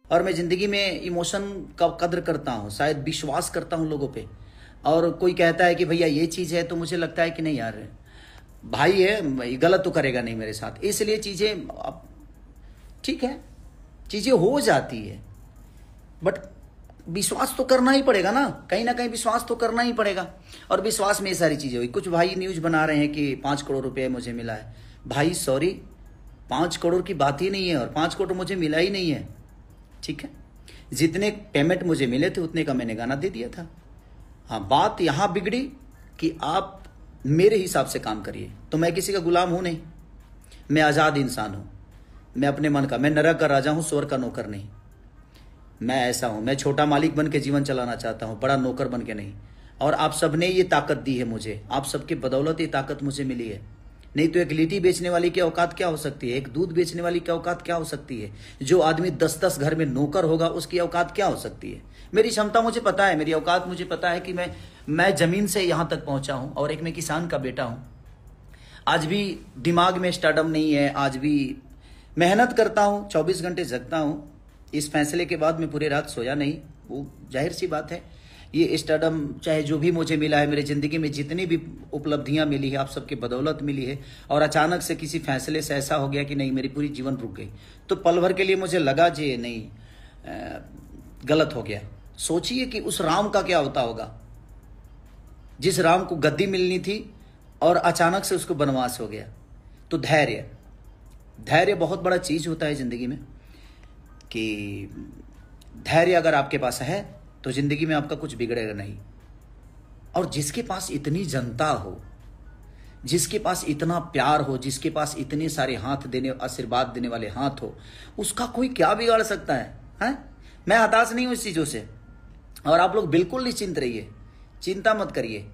और मैं ज़िंदगी में इमोशन का कद्र करता हूँ, शायद विश्वास करता हूँ लोगों पे। और कोई कहता है कि भैया ये चीज़ है, तो मुझे लगता है कि नहीं यार, भाई है, गलत तो करेगा नहीं मेरे साथ। इसलिए चीज़ें ठीक है, चीज़ें हो जाती है, बट विश्वास तो करना ही पड़ेगा ना कहीं विश्वास तो करना ही पड़ेगा। और विश्वास में ये सारी चीज़ें हुई। कुछ भाई न्यूज़ बना रहे हैं कि 5 करोड़ रुपए मुझे मिला है। भाई सॉरी, 5 करोड़ की बात ही नहीं है, और 5 करोड़ मुझे मिला ही नहीं है। ठीक है, जितने पेमेंट मुझे मिले थे उतने का मैंने गाना दे दिया था। हाँ, बात यहाँ बिगड़ी कि आप मेरे हिसाब से काम करिए। तो मैं किसी का गुलाम हूँ नहीं, मैं आज़ाद इंसान हूँ, मैं अपने मन का, मैं नरक का राजा हूँ, स्वर्ग का नौकर नहीं। मैं ऐसा हूँ, मैं छोटा मालिक बन के जीवन चलाना चाहता हूँ, बड़ा नौकर बन के नहीं। और आप सबने ये ताकत दी है मुझे, आप सबके बदौलत ये ताकत मुझे मिली है। नहीं तो एक लिट्टी बेचने वाली की औकात क्या हो सकती है, एक दूध बेचने वाली की औकात क्या हो सकती है, जो आदमी 10-10 घर में नौकर होगा उसकी औकात क्या हो सकती है। मेरी क्षमता मुझे पता है, मेरी औकात मुझे पता है कि मैं जमीन से यहाँ तक पहुँचा हूँ, और एक मैं किसान का बेटा हूँ। आज भी दिमाग में स्टार्टअप नहीं है, आज भी मेहनत करता हूँ, 24 घंटे जगता हूँ। इस फैसले के बाद मैं पूरी रात सोया नहीं, वो जाहिर सी बात है। ये स्टार्टअप चाहे जो भी मुझे मिला है, मेरी ज़िंदगी में जितनी भी उपलब्धियां मिली है, आप सबके बदौलत मिली है। और अचानक से किसी फैसले से ऐसा हो गया कि नहीं, मेरी पूरी जीवन रुक गई। तो पल भर के लिए मुझे लगा जी नहीं, गलत हो गया। सोचिए कि उस राम का क्या होता होगा, जिस राम को गद्दी मिलनी थी और अचानक से उसको वनवास हो गया। तो धैर्य बहुत बड़ा चीज़ होता है ज़िंदगी में, कि धैर्य अगर आपके पास है तो ज़िंदगी में आपका कुछ बिगड़ेगा नहीं। और जिसके पास इतनी जनता हो, जिसके पास इतना प्यार हो, जिसके पास इतने सारे हाथ देने, आशीर्वाद देने वाले हाथ हो, उसका कोई क्या बिगाड़ सकता है? मैं हताश नहीं हूँ इस चीज़ों से। और आप लोग बिल्कुल निश्चिंत रहिए, चिंता मत करिए।